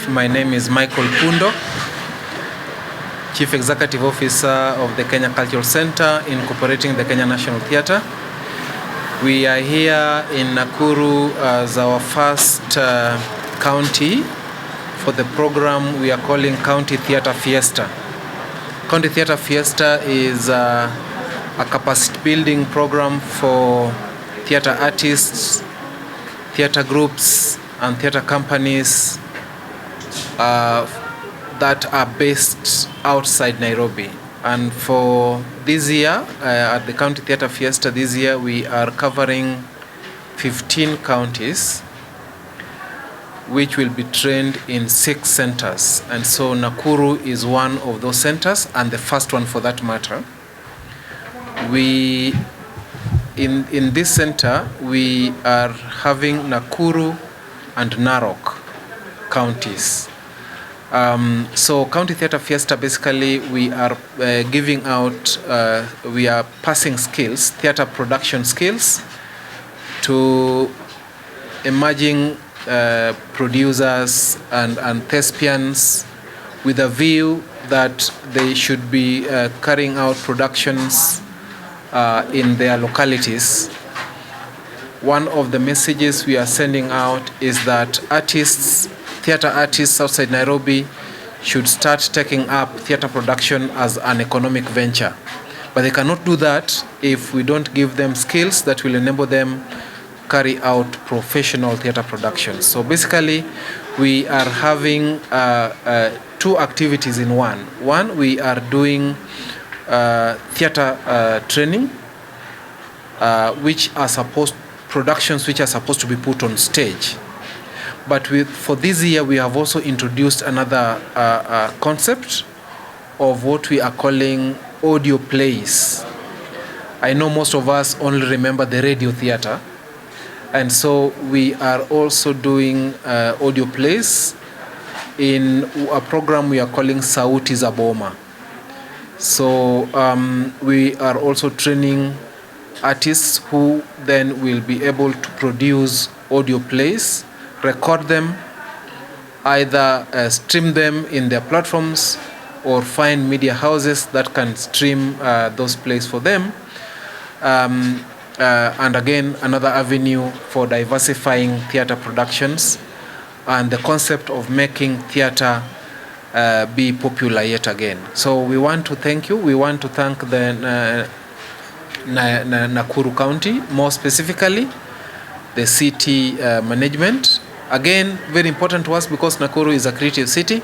My name is Michael Pundo, Chief Executive Officer of the Kenya Cultural Center incorporating the Kenya National Theatre. We are here in Nakuru as our first county for the program we are calling County Theatre Fiesta. County Theatre Fiesta is a capacity building program for theatre artists, theatre groups and theatre companies that are based outside Nairobi. And for this year, at the County Theatre Fiesta this year, we are covering 15 counties which will be trained in 6 centers. And so Nakuru is one of those centers, and the first one for that matter. In this center, we are having Nakuru and Narok counties. So County Theatre Fiesta, basically we are giving out, we are passing skills, theatre production skills to emerging producers and thespians with a view that they should be carrying out productions in their localities. One of the messages we are sending out is that artists, theatre artists outside Nairobi should start taking up theatre production as an economic venture. But they cannot do that if we don't give them skills that will enable them carry out professional theatre productions. So basically, we are having 2 activities in one. One, we are doing theatre training, productions which are supposed to be put on stage. But for this year, we have also introduced another concept of what we are calling audio plays. I know most of us only remember the radio theatre, and so we are also doing audio plays in a program we are calling Sauti za Boma. So we are also training artists who then will be able to produce audio plays, record them, either stream them in their platforms or find media houses that can stream those plays for them. And again, another avenue for diversifying theatre productions and the concept of making theatre be popular yet again. So we want to thank you. We want to thank the Nakuru County, more specifically the city management. Again, very important to us because Nakuru is a creative city,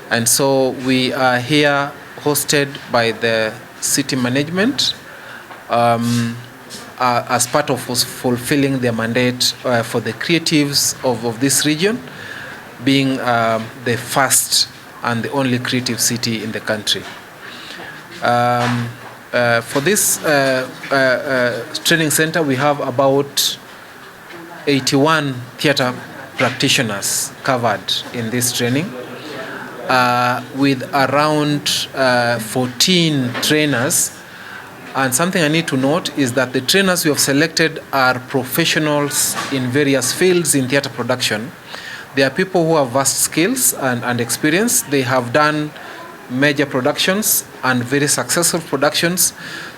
and so we are here hosted by the city management as part of fulfilling their mandate for the creatives of this region, being the first and the only creative city in the country. For this training center, we have about 81 theatre practitioners covered in this training, with around 14 trainers. And something I need to note is that the trainers we have selected are professionals in various fields in theatre production. They are people who have vast skills and experience. They have done major productions and very successful productions.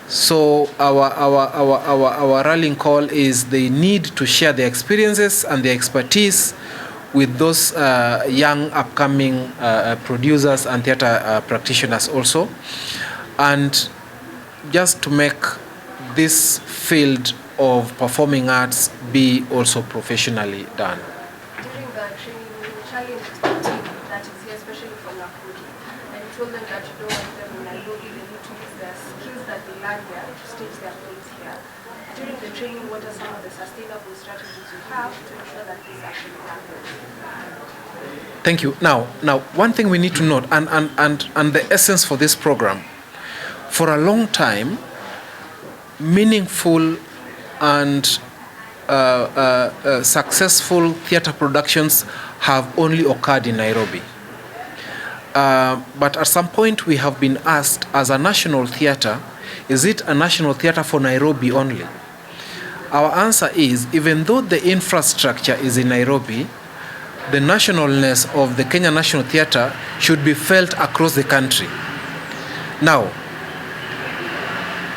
So our rallying call is they need to share their experiences and their expertise with those young upcoming producers and theatre practitioners also. And just to make this field of performing arts be also professionally done. During the training, you challenged the team that is here, especially from Nakuru, and you told them that you don't want them in Nairobi, they need to use their skills that they learn there to stage their plays here. During the training, what are some of the sustainable strategies you have to ensure that this actually happens? Thank you. Now, one thing we need to note, and the essence for this program, for a long time, meaningful and successful theatre productions have only occurred in Nairobi. But at some point we have been asked, as a national theatre, is it a national theatre for Nairobi only? Our answer is, even though the infrastructure is in Nairobi, the nationalness of the Kenya National Theatre should be felt across the country. Now,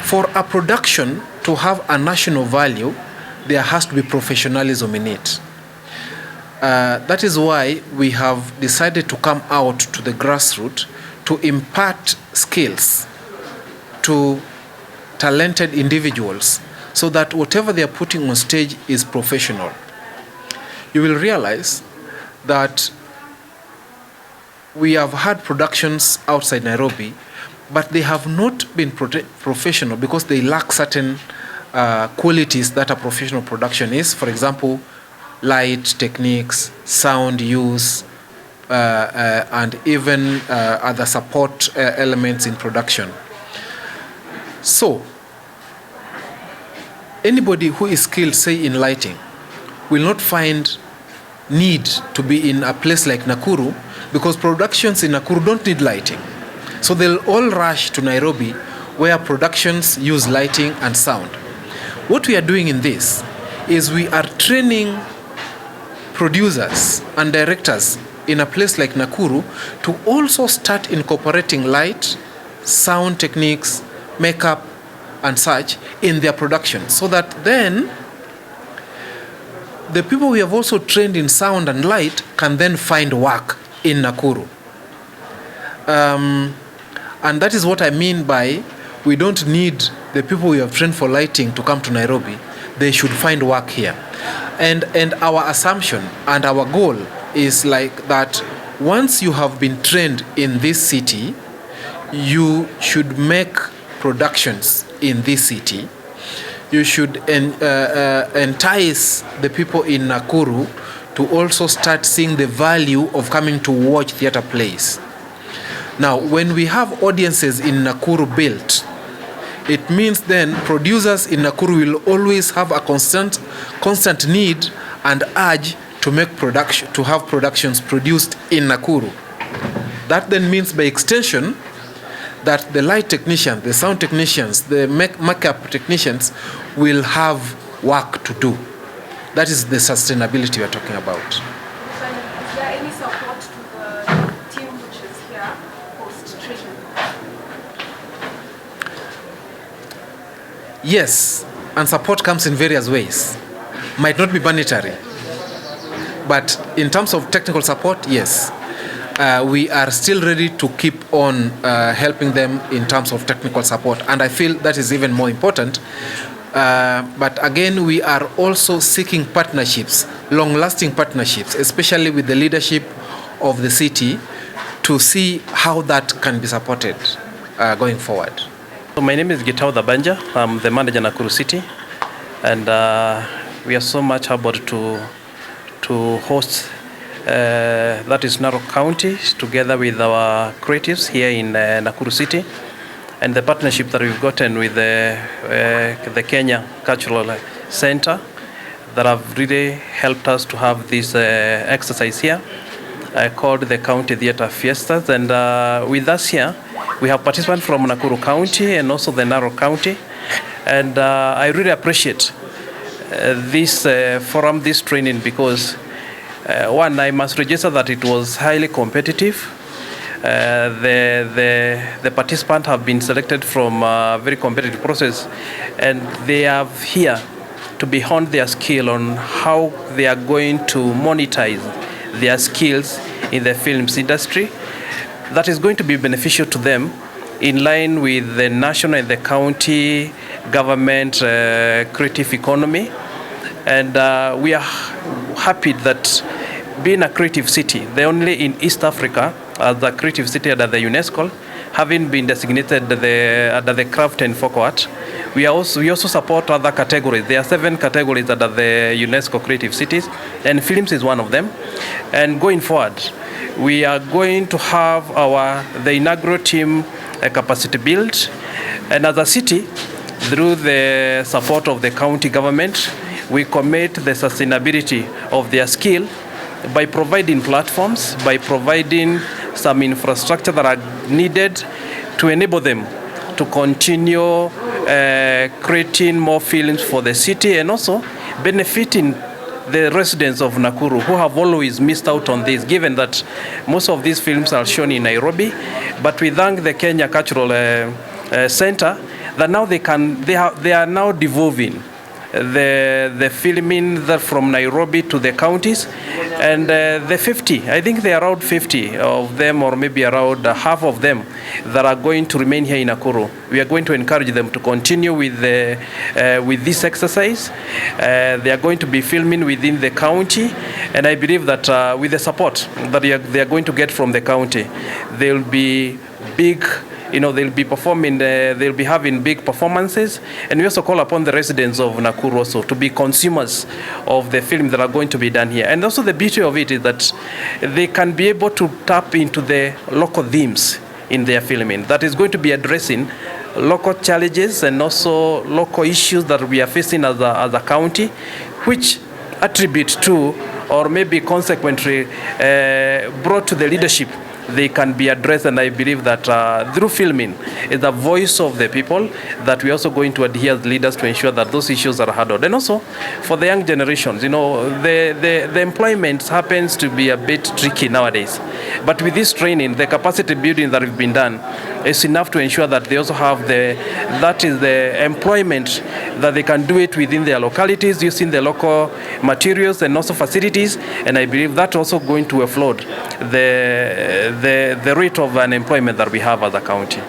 for a production to have a national value, there has to be professionalism in it. That is why we have decided to come out to the grassroots to impart skills to talented individuals so that whatever they are putting on stage is professional. You will realize that we have had productions outside Nairobi, but they have not been professional because they lack certain qualities that a professional production is. For example, light techniques, sound use, and even other support elements in production. So, anybody who is skilled, say, in lighting, will not find need to be in a place like Nakuru because productions in Nakuru don't need lighting. So they'll all rush to Nairobi where productions use lighting and sound. What we are doing in this is we are training producers and directors in a place like Nakuru to also start incorporating light, sound techniques, makeup, and such in their production, so that then the people we have also trained in sound and light can then find work in Nakuru. And that is what I mean by we don't need the people we have trained for lighting to come to Nairobi. They should find work here. And our assumption and our goal is like that once you have been trained in this city, you should make productions in this city. You should entice the people in Nakuru to also start seeing the value of coming to watch theatre plays. Now, when we have audiences in Nakuru built, it means then producers in Nakuru will always have a constant need and urge to make production, to have productions produced in Nakuru. That then means by extension that the light technicians, the sound technicians, the makeup technicians will have work to do. That is the sustainability we are talking about. Is there any support to the team which is here post-training? Yes, and support comes in various ways. Might not be monetary, but in terms of technical support, yes. We are still ready to keep on helping them in terms of technical support, and I feel that is even more important. But again, we are also seeking partnerships, long-lasting partnerships, especially with the leadership of the city, to see how that can be supported going forward. So my name is Gitao Dabanja. I'm the manager Nakuru City, and we are so much about to host that is Narok County together with our creatives here in Nakuru City, and the partnership that we've gotten with the Kenya Cultural Center that have really helped us to have this exercise here called the County Theatre Fiesta. And with us here we have participants from Nakuru County and also the Narok County, and I really appreciate this forum, this training, because one, I must register that it was highly competitive. The participants have been selected from a very competitive process, and they are here to be honed their skill on how they are going to monetize their skills in the films industry. That is going to be beneficial to them in line with the national and the county government creative economy. And we are happy that being a creative city, the only in East Africa as a creative city under the UNESCO, having been designated under the craft and folk art, we also support other categories. There are 7 categories under the UNESCO creative cities, and films is one of them. And going forward, we are going to have the inaugural team capacity build, and as a city, through the support of the county government, we commit the sustainability of their skill by providing platforms, by providing some infrastructure that are needed to enable them to continue creating more films for the city, and also benefiting the residents of Nakuru who have always missed out on this, given that most of these films are shown in Nairobi. But we thank the Kenya Cultural Center that now they are now devolving the filming from Nairobi to the counties, and the 50, I think there are around 50 of them, or maybe around half of them, that are going to remain here in Nakuru. We are going to encourage them to continue with this exercise. They are going to be filming within the county, and I believe that with the support that they are going to get from the county, they will be big. They'll be performing, they'll be having big performances, and we also call upon the residents of Nakuru also to be consumers of the film that are going to be done here. And also the beauty of it is that they can be able to tap into the local themes in their filming that is going to be addressing local challenges and also local issues that we are facing as a county, which attribute to, or maybe consequently brought to the leadership, they can be addressed. And I believe that through filming is the voice of the people that we're also going to adhere as leaders to ensure that those issues are handled. And also for the young generations, the employment happens to be a bit tricky nowadays. But with this training, the capacity building that we've been done is enough to ensure that they also have the employment, that they can do it within their localities using the local materials and also facilities. And I believe that's also going to offload the rate of unemployment that we have as a county.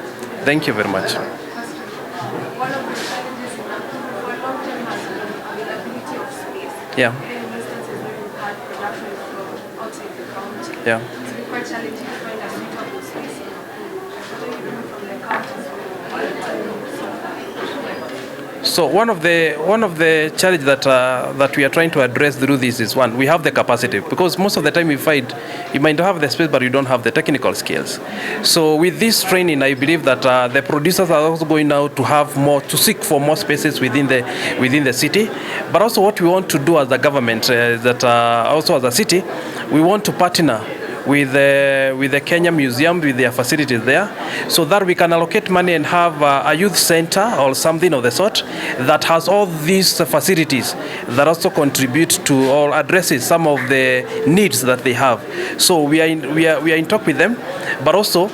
Thank you very much. One of the challenges in Nakuru for a long time has been availability of space. Yeah. In instances where we've had production from outside the county. Yeah. It's been quite challenging to find a suitable space in Nakuru. So even from the counties, So one of the challenges that we are trying to address through this is, one, we have the capacity, because most of the time we find you might have the space but you don't have the technical skills. So with this training, I believe that the producers are also going now to have more, to seek for more spaces within the city. But also what we want to do as a government is that also as a city, we want to partner with the Kenya Museum, with their facilities there, so that we can allocate money and have a youth center or something of the sort that has all these facilities that also contribute to or addresses some of the needs that they have. So we are in talk with them, but also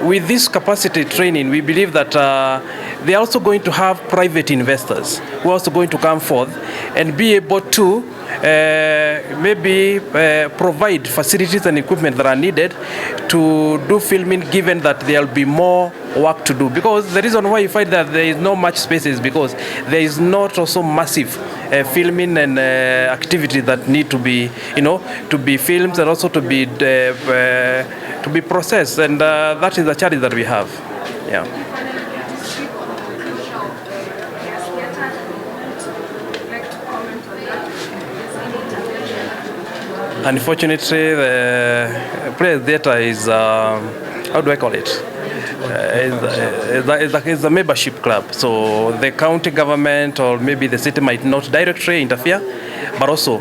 with this capacity training, we believe that they are also going to have private investors who are also going to come forth and be able to maybe provide facilities and equipment that are needed to do filming, given that there will be more work to do. Because the reason why you find that there is not much spaces, because there is not also massive filming and activities that need to be, to be filmed and also to be processed, and that is the challenge that we have. Yeah. Unfortunately, the Place Theatre is, how do I call it? It's a membership club. So the county government or maybe the city might not directly interfere, but also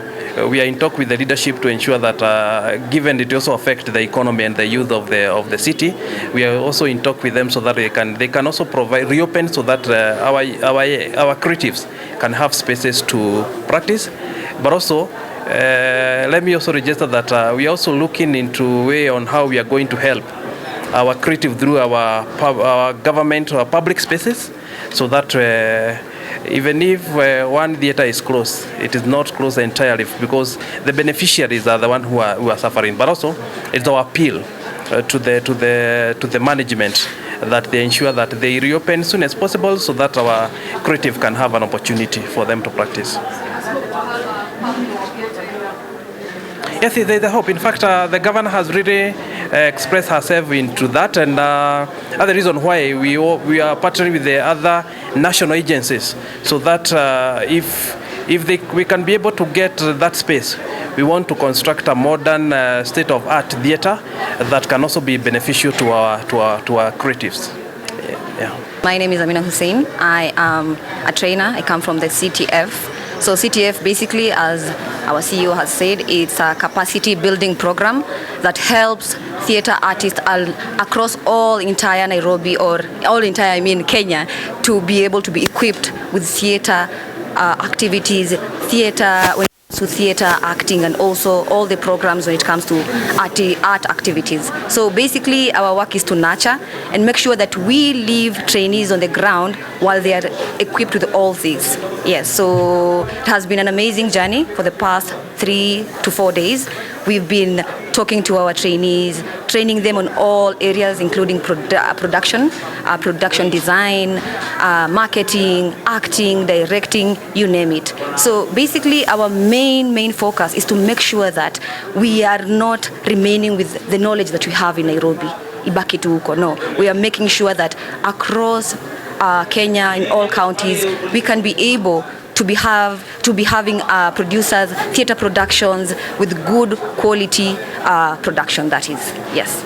we are in talk with the leadership to ensure that, given it also affects the economy and the youth of the city, we are also in talk with them so that they can also reopen so that our creatives can have spaces to practice, but also. Let me also register that we are also looking into a way on how we are going to help our creative through our government or public spaces, so that even if one theatre is closed, it is not closed entirely, because the beneficiaries are the ones who are suffering. But also, it's our appeal to the management that they ensure that they reopen as soon as possible, so that our creative can have an opportunity for them to practice. Yes, there's a hope. In fact, the governor has really expressed herself into that, and other reason why we are partnering with the other national agencies, so that if we can be able to get that space, we want to construct a modern state-of-art theatre that can also be beneficial to our creatives. Yeah. My name is Amina Hussein. I am a trainer. I come from the CTF. So CTF, basically, as our CEO has said, it's a capacity building program that helps theatre artists across all entire Nairobi, or all entire, Kenya, to be able to be equipped with theatre activities, theatre when it comes to theater, acting, and also all the programs when it comes to art activities. So basically our work is to nurture and make sure that we leave trainees on the ground while they are equipped with all these. Yes, so it has been an amazing journey for the past 3 to 4 days. We've been talking to our trainees, training them on all areas, including production design, marketing, acting, directing, you name it. So basically our main focus is to make sure that we are not remaining with the knowledge that we have in Nairobi. Ibaki tu huko. No, we are making sure that across Kenya, in all counties, we can be able to be having producers, theater productions with good quality production, that is. Yes.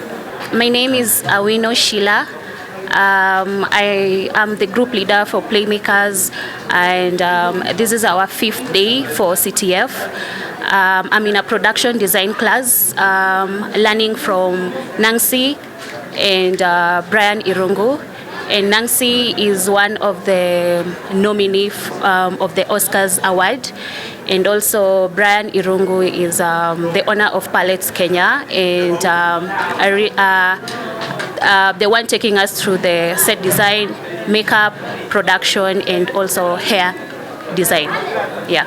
My name is Awino Sheila. I am the group leader for Playmakers, and this is our 5th day for CTF. I'm in a production design class, learning from Nancy and Brian Irungu. And Nancy is one of the nominees of the Oscars Award. And also Brian Irungu is the owner of Palettes Kenya, and the one taking us through the set design, makeup, production, and also hair design. Yeah.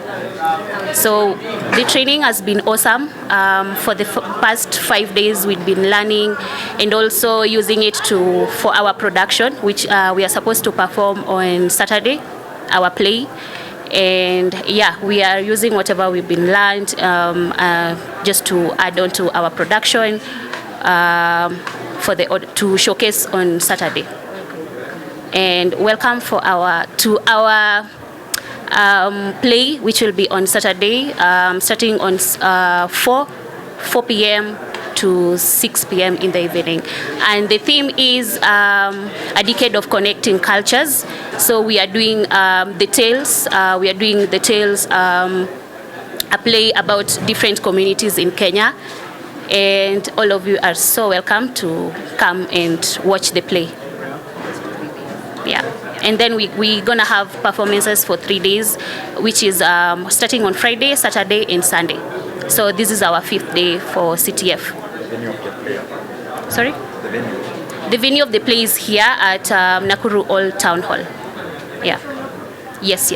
So the training has been awesome. For the past 5 days, we've been learning and also using it for our production, which we are supposed to perform on Saturday, our play. And yeah, we are using whatever we've been learned just to add on to our production to showcase on Saturday. And welcome to our play, which will be on Saturday, starting on 4 p.m. to 6 p.m. in the evening. And the theme is a decade of connecting cultures. So we are doing the tales. A play about different communities in Kenya. And all of you are so welcome to come and watch the play. Yeah. And then we're going to have performances for 3 days, which is starting on Friday, Saturday, and Sunday. So this is our 5th day for CTF. The venue of the play? Sorry? The venue? The venue of the play is here at Nakuru Old Town Hall. Yeah. Yes.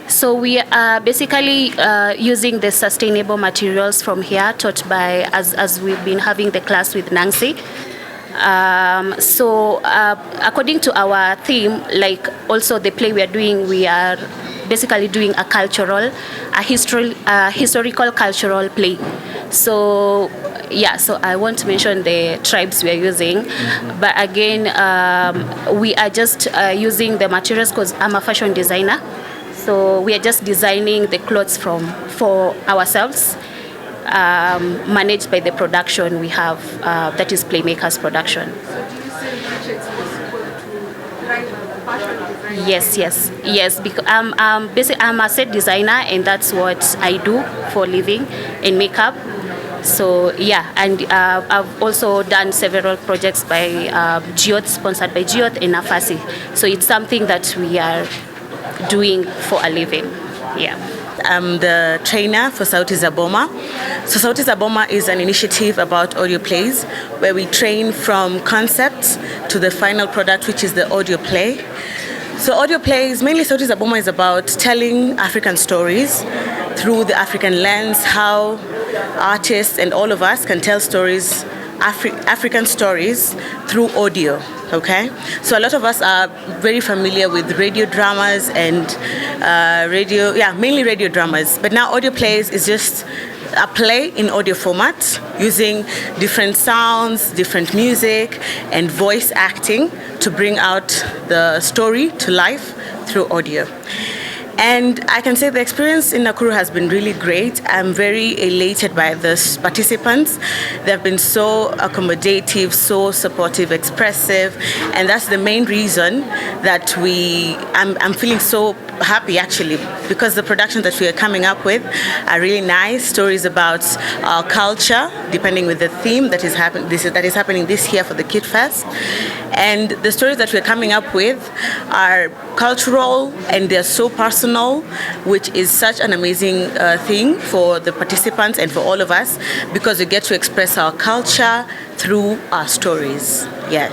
So we are basically using the sustainable materials from here, taught by, as we've been having the class with Nancy. According to our theme, like also the play we are doing, we are basically doing a historical cultural play. So yeah, so I won't mention the tribes we are using, but again, we are just using the materials because I'm a fashion designer. So we are just designing the clothes for ourselves, managed by the production we have, that is Playmakers production. So do you say budgets possible to drive fashion design? Yes. Because I'm a set designer, and that's what I do for living in makeup. So yeah, and I've also done several projects by Geoth, sponsored by Geoth and Nafasi. So it's something that we are doing for a living. Yeah. I'm the trainer for Sauti za Boma. So Sauti za Boma is an initiative about audio plays where we train from concept to the final product, which is the audio play. So audio plays, mainly Sauti za Boma is about telling African stories through the African lens, how artists and all of us can tell stories, African stories through audio. Okay, so a lot of us are very familiar with radio dramas and mainly radio dramas. But now audio plays is just a play in audio format using different sounds, different music, and voice acting to bring out the story to life through audio. And I can say the experience in Nakuru has been really great. I'm very elated by the participants. They've been so accommodative, so supportive, expressive, and that's the main reason that I'm feeling so happy actually, because the productions that we are coming up with are really nice stories about our culture, depending with the theme that is happening this year for the Kid Fest. And the stories that we're coming up with are cultural and they're so personal, which is such an amazing thing for the participants and for all of us, because we get to express our culture through our stories. Yes.